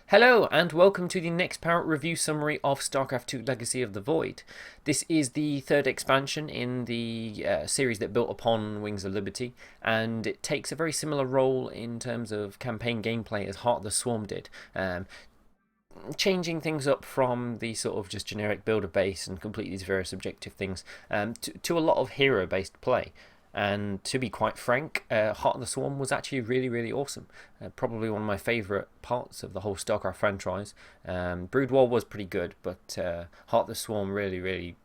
Hello and welcome to the NextPowerUp review summary of Starcraft 2 Legacy of the Void. This is the third expansion in the series that built upon Wings of Liberty, and it takes a very similar role in terms of campaign gameplay as Heart of the Swarm did, changing things up from the sort of just generic builder base and complete these various objective things to a lot of hero based play. And to be quite frank, Heart of the Swarm was actually really, really awesome. Probably one of my favourite parts of the whole StarCraft franchise. Brood War was pretty good, but Heart of the Swarm really, really,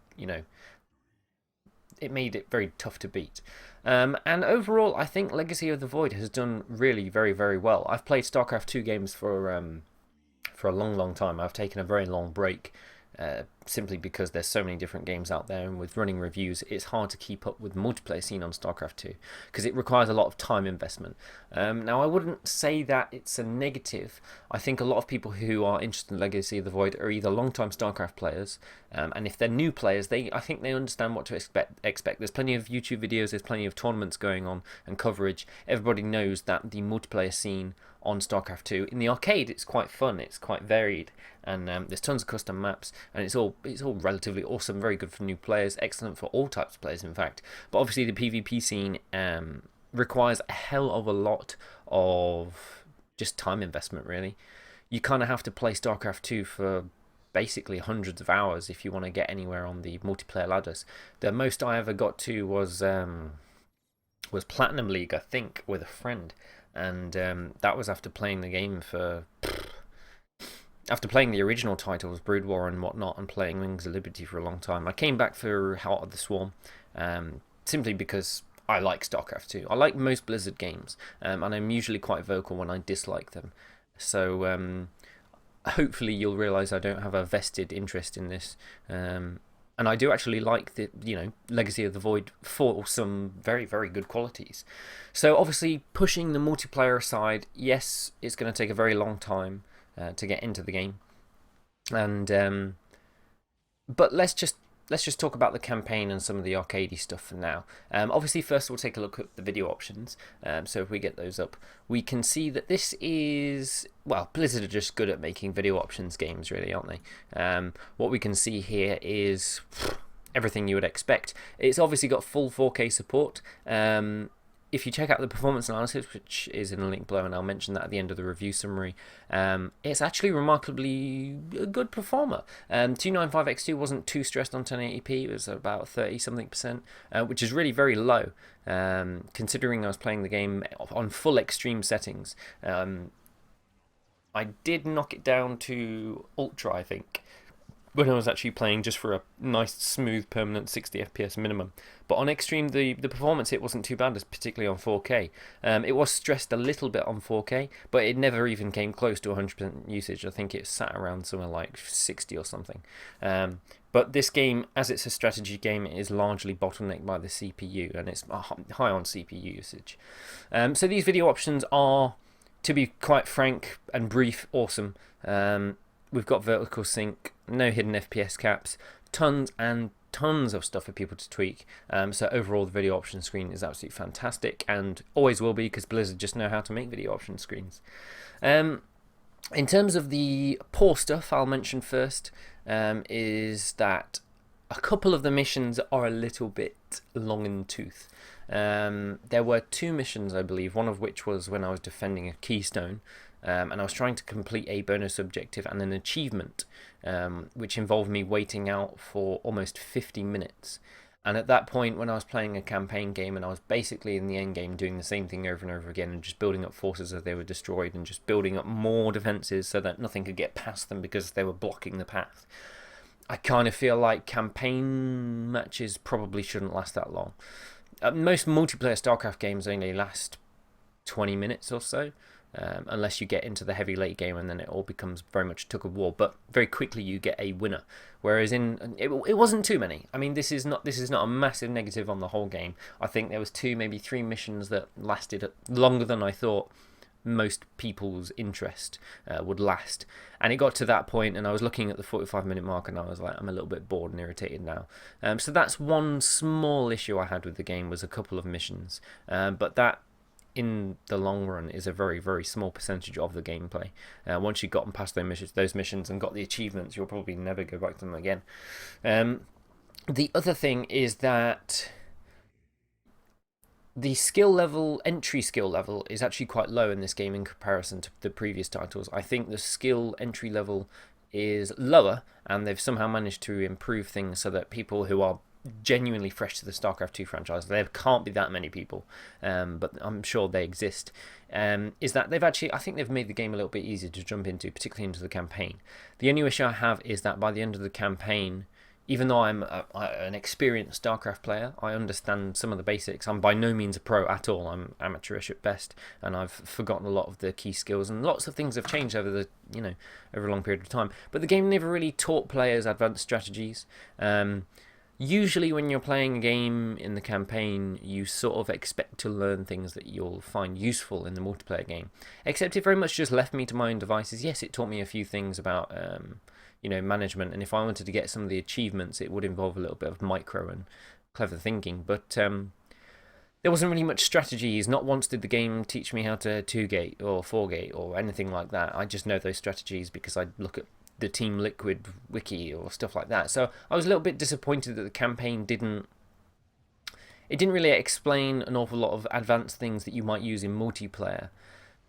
it made it very tough to beat. And overall, I think Legacy of the Void has done really very, very well. I've played StarCraft 2 games for a long, long time. I've taken a very long break simply because there's so many different games out there, and with running reviews it's hard to keep up with the multiplayer scene on StarCraft 2 because it requires a lot of time investment. Now I wouldn't say that it's a negative. I think a lot of people who are interested in Legacy of the Void are either long-time StarCraft players, and if they're new players, I think they understand what to expect. There's plenty of YouTube videos, there's plenty of tournaments going on and coverage. Everybody knows that the multiplayer scene on StarCraft 2 in the arcade, it's quite fun, it's quite varied, and there's tons of custom maps, and it's all relatively awesome, very good for new players, excellent for all types of players in fact. But obviously the PvP scene requires a hell of a lot of just time investment really. You kind of have to play StarCraft 2 for basically hundreds of hours if you want to get anywhere on the multiplayer ladders. The most I ever got to was Platinum League, I think, with a friend, and that was after playing the game for after playing the original titles, Brood War and whatnot, and playing Wings of Liberty for a long time. I came back for Heart of the Swarm, simply because I like StarCraft 2. I like most Blizzard games, and I'm usually quite vocal when I dislike them. So hopefully you'll realise I don't have a vested interest in this. And I do actually like the Legacy of the Void for some very, very good qualities. So obviously pushing the multiplayer aside, yes, it's going to take a very long time to get into the game, and but let's just talk about the campaign and some of the arcadey stuff for now. Obviously, first we'll take a look at the video options. So if we get those up, we can see that this is, well, Blizzard are just good at making video options games, really, aren't they? What we can see here is everything you would expect. It's obviously got full 4K support. If you check out the performance analysis, which is in a link below, and I'll mention that at the end of the review summary, it's actually remarkably a good performer. 295x2 wasn't too stressed on 1080p, it was about 30-something%, which is really very low, considering I was playing the game on full extreme settings. I did knock it down to Ultra, I think, when I was actually playing just for a nice, smooth, permanent 60 FPS minimum. But on Extreme, the performance hit wasn't too bad, particularly on 4K. It was stressed a little bit on 4K, but it never even came close to 100% usage. I think it sat around somewhere like 60 or something. But this game, as it's a strategy game, it is largely bottlenecked by the CPU, and it's high on CPU usage. So these video options are, to be quite frank and brief, awesome. We've got vertical sync, no hidden FPS caps, tons and tons of stuff for people to tweak. So overall, the video option screen is absolutely fantastic, and always will be, because Blizzard just know how to make video option screens. In terms of the poor stuff, I'll mention first is that a couple of the missions are a little bit long in the tooth. There were two missions, I believe, one of which was when I was defending a keystone. And I was trying to complete a bonus objective and an achievement, which involved me waiting out for almost 50 minutes. And at that point, when I was playing a campaign game and I was basically in the end game doing the same thing over and over again and just building up forces as they were destroyed and just building up more defenses so that nothing could get past them because they were blocking the path, I kind of feel like campaign matches probably shouldn't last that long. Most multiplayer StarCraft games only last 20 minutes or so. Unless you get into the heavy late game, and then it all becomes very much tug of war. But very quickly you get a winner. Whereas it wasn't too many. I mean, this is not a massive negative on the whole game. I think there was two, maybe three missions that lasted longer than I thought most people's interest would last. And it got to that point, and I was looking at the 45-minute mark, and I was like, I'm a little bit bored and irritated now. So that's one small issue I had with the game, was a couple of missions. But that in the long run is a very, very small percentage of the gameplay. Once you've gotten past those missions and got the achievements, you'll probably never go back to them again. The other thing is that the entry skill level, is actually quite low in this game in comparison to the previous titles. I think the skill entry level is lower, and they've somehow managed to improve things so that people who are genuinely fresh to the Starcraft 2 franchise, there can't be that many people, but I'm sure they exist, is that I think they've made the game a little bit easier to jump into, particularly into the campaign. The only issue I have is that by the end of the campaign, even though I'm an experienced StarCraft player, I understand some of the basics. I'm by no means a pro at all. I'm amateurish at best, and I've forgotten a lot of the key skills. And lots of things have changed over over a long period of time. But the game never really taught players advanced strategies. Usually, when you're playing a game in the campaign, you sort of expect to learn things that you'll find useful in the multiplayer game. Except it very much just left me to my own devices. Yes, it taught me a few things about management, and if I wanted to get some of the achievements, it would involve a little bit of micro and clever thinking, but there wasn't really much strategies. Not once did the game teach me how to 2-gate or 4-gate or anything like that. I just know those strategies because I look at the Team Liquid wiki or stuff like that. So I was a little bit disappointed that the campaign didn't really explain an awful lot of advanced things that you might use in multiplayer.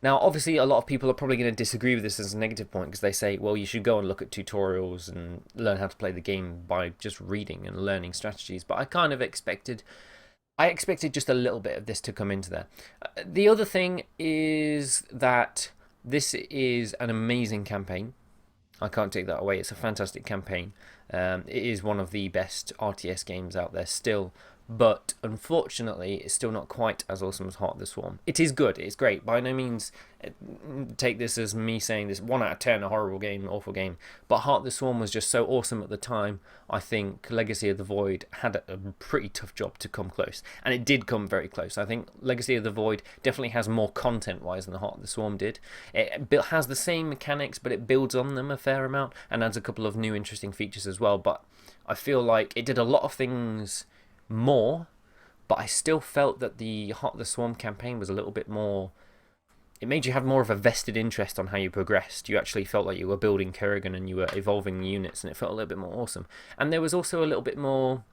Now, obviously, a lot of people are probably going to disagree with this as a negative point because they say, well, you should go and look at tutorials and learn how to play the game by just reading and learning strategies. But I kind of expected just a little bit of this to come into there. The other thing is that this is an amazing campaign. I can't take that away. It's a fantastic campaign. It is one of the best RTS games out there still. But unfortunately, it's still not quite as awesome as Heart of the Swarm. It is good, it's great. By no means take this as me saying this 1 out of 10, a horrible game, awful game. But Heart of the Swarm was just so awesome at the time. I think Legacy of the Void had a pretty tough job to come close. And it did come very close. I think Legacy of the Void definitely has more content-wise than the Heart of the Swarm did. It has the same mechanics, but it builds on them a fair amount and adds a couple of new interesting features as well. But I feel like it did a lot of things more, but I still felt that the Heart of the Swarm campaign was a little bit more. It made you have more of a vested interest on how you progressed. You actually felt like you were building Kerrigan and you were evolving units, and it felt a little bit more awesome. And there was also a little bit more.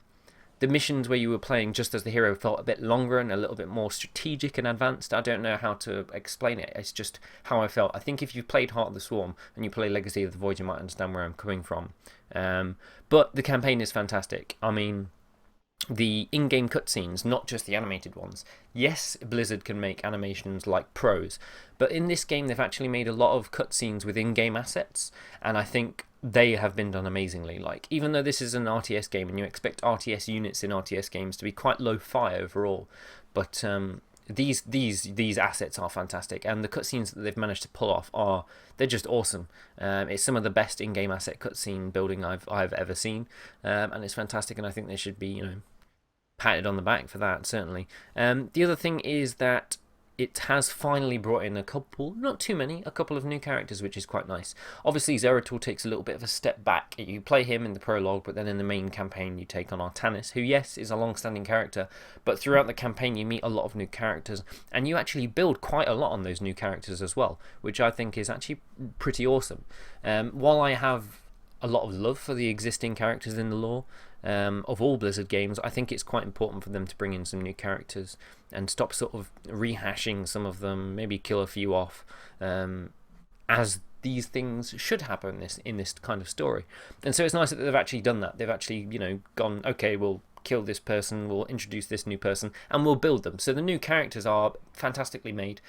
The missions where you were playing just as the hero felt a bit longer and a little bit more strategic and advanced. I don't know how to explain it. It's just how I felt. I think if you've played Heart of the Swarm and you play Legacy of the Void, you might understand where I'm coming from. But the campaign is fantastic. I mean, the in-game cutscenes, not just the animated ones. Yes, Blizzard can make animations like pros, but in this game they've actually made a lot of cutscenes with in-game assets, and I think they have been done amazingly. Like, even though this is an RTS game and you expect RTS units in RTS games to be quite low-fi overall, but these assets are fantastic, and the cutscenes that they've managed to pull off they're just awesome. It's some of the best in-game asset cutscene building I've ever seen, and it's fantastic, and I think they should be patted on the back for that, certainly. The other thing is that it has finally brought in a couple, not too many, a couple of new characters, which is quite nice. Obviously, Zeratul takes a little bit of a step back. You play him in the prologue, but then in the main campaign you take on Artanis, who, yes, is a long-standing character, but throughout the campaign you meet a lot of new characters, and you actually build quite a lot on those new characters as well, which I think is actually pretty awesome. While I have a lot of love for the existing characters in the lore of all Blizzard games, I think it's quite important for them to bring in some new characters and stop sort of rehashing some of them, maybe kill a few off, as these things should happen in this kind of story. And so it's nice that they've actually done that. They've actually, gone, okay, we'll kill this person, we'll introduce this new person, and we'll build them. So the new characters are fantastically made.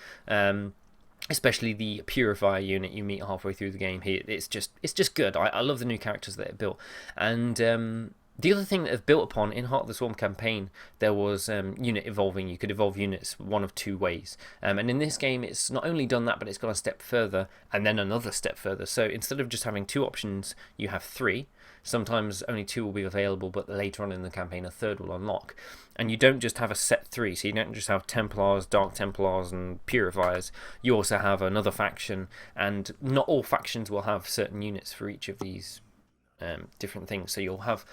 Especially the Purifier unit you meet halfway through the game here. It's just good. I love the new characters that it built. And the other thing that they've built upon in Heart of the Swarm campaign, there was unit evolving. You could evolve units one of two ways. And in this game, it's not only done that, but it's gone a step further and then another step further. So instead of just having 2 options, you have 3. Sometimes only 2 will be available, but later on in the campaign, a 3rd will unlock. And you don't just have a set 3, so you don't just have Templars, Dark Templars, and Purifiers. You also have another faction, and not all factions will have certain units for each of these different things. So you'll have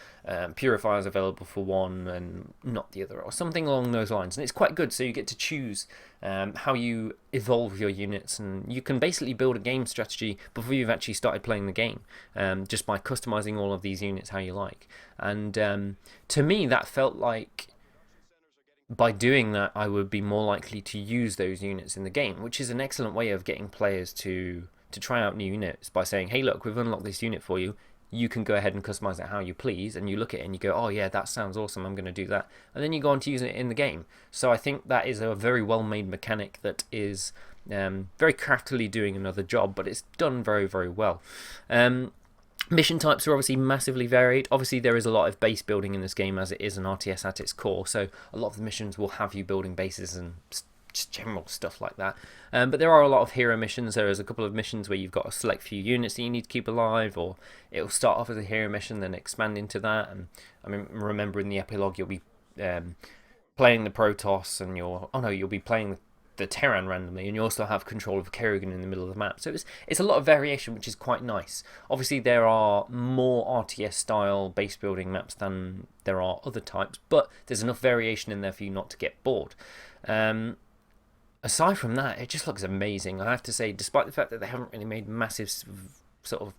purifiers available for one and not the other, or something along those lines. And it's quite good. So you get to choose how you evolve your units, and you can basically build a game strategy before you've actually started playing the game, just by customizing all of these units how you like. And to me, that felt like by doing that, I would be more likely to use those units in the game, which is an excellent way of getting players to try out new units by saying, hey, look, we've unlocked this unit for you. You can go ahead and customize it how you please, and you look at it and you go, oh yeah, that sounds awesome, I'm going to do that. And then you go on to use it in the game. So I think that is a very well-made mechanic that is very craftily doing another job, but it's done very, very well. Mission types are obviously massively varied. Obviously, there is a lot of base building in this game, as it is an RTS at its core, so a lot of the missions will have you building bases and just general stuff like that. But there are a lot of hero missions. There is a couple of missions where you've got a select few units that you need to keep alive, or it'll start off as a hero mission, then expand into that. And I mean, remember in the epilogue, you'll be playing the Protoss, and you'll be playing the Terran randomly, and you also have control of Kerrigan in the middle of the map. So it's a lot of variation, which is quite nice. Obviously, there are more RTS style base building maps than there are other types, but there's enough variation in there for you not to get bored. Aside from that, it just looks amazing. I have to say, despite the fact that they haven't really made massive sort of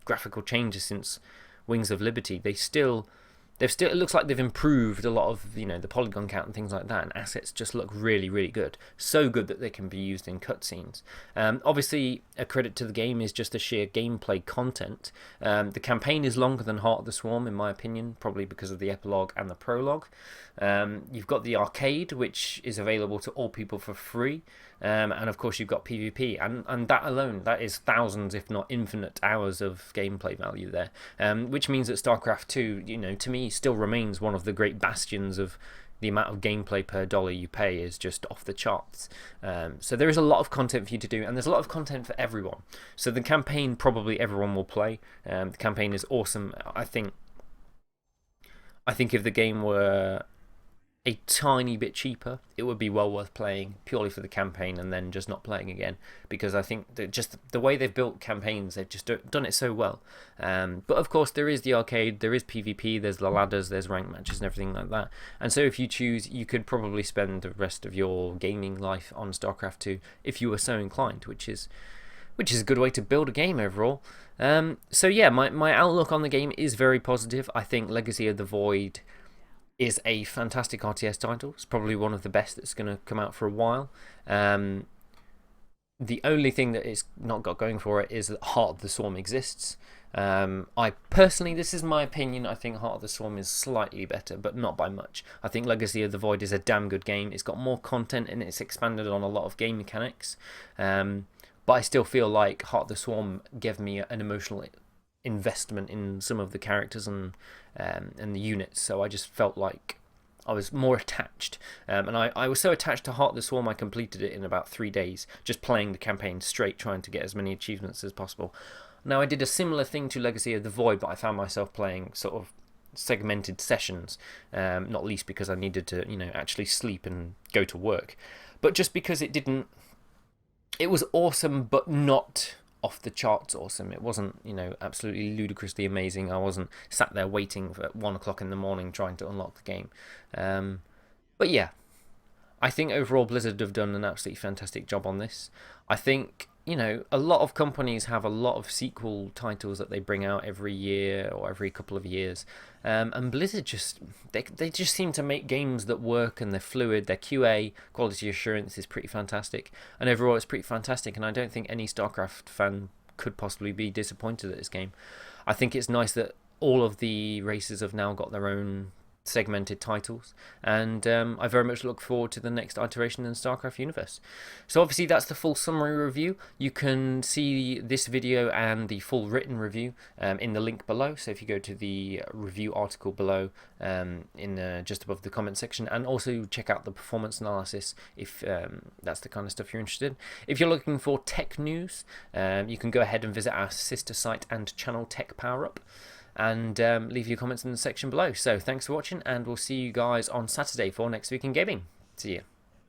graphical changes since Wings of Liberty, it looks like they've improved a lot of the polygon count and things like that, and assets just look really, really good. So good that they can be used in cutscenes. Obviously, a credit to the game is just the sheer gameplay content. The campaign is longer than Heart of the Swarm, in my opinion, probably because of the epilogue and the prologue. You've got the arcade, which is available to all people for free. And of course you've got PvP, and that alone, that is thousands if not infinite hours of gameplay value there, which means that Starcraft 2, to me, still remains one of the great bastions of the amount of gameplay per dollar you pay is just off the charts. So there is a lot of content for you to do, and there's a lot of content for everyone. So the campaign, probably everyone will play. The campaign is awesome. I think if the game were a tiny bit cheaper, it would be well worth playing purely for the campaign and then just not playing again, because I think that just the way they've built campaigns, they've just done it so well. But of course, there is the arcade, there is PvP, there's the ladders, there's ranked matches and everything like that. And so if you choose, you could probably spend the rest of your gaming life on StarCraft 2 if you were so inclined, which is a good way to build a game overall. So yeah, my outlook on the game is very positive. I think Legacy of the Void is a fantastic RTS title. It's probably one of the best that's going to come out for a while. The only thing that it's not got going for it is that Heart of the Swarm exists. I personally, this is my opinion, I think Heart of the Swarm is slightly better, but not by much. I think Legacy of the Void is a damn good game. It's got more content and it's expanded on a lot of game mechanics. But I still feel like Heart of the Swarm gave me an emotional investment in some of the characters and the units, so I just felt like I was more attached, and I was so attached to Heart of the Swarm I completed it in about 3 days, just playing the campaign straight, trying to get as many achievements as possible. Now I did a similar thing to Legacy of the Void, but I found myself playing sort of segmented sessions, not least because I needed to actually sleep and go to work, but just because it was awesome but not off the charts awesome. It wasn't, absolutely ludicrously amazing. I wasn't sat there waiting at 1 o'clock in the morning trying to unlock the game. But yeah, I think overall Blizzard have done an absolutely fantastic job on this. I think, a lot of companies have a lot of sequel titles that they bring out every year or every couple of years. And Blizzard they just seem to make games that work, and they're fluid. Their QA, quality assurance, is pretty fantastic. And overall it's pretty fantastic, and I don't think any StarCraft fan could possibly be disappointed at this game. I think it's nice that all of the races have now got their own segmented titles, and I very much look forward to the next iteration in the StarCraft universe. So obviously that's the full summary review. You can see this video and the full written review in the link below, so if you go to the review article below in just above the comment section, and also check out the performance analysis if that's the kind of stuff you're interested in. If you're looking for tech news, you can go ahead and visit our sister site and channel NextPowerUp, and leave your comments in the section below. So thanks for watching, and we'll see you guys on Saturday for Next Week in Gaming. See you.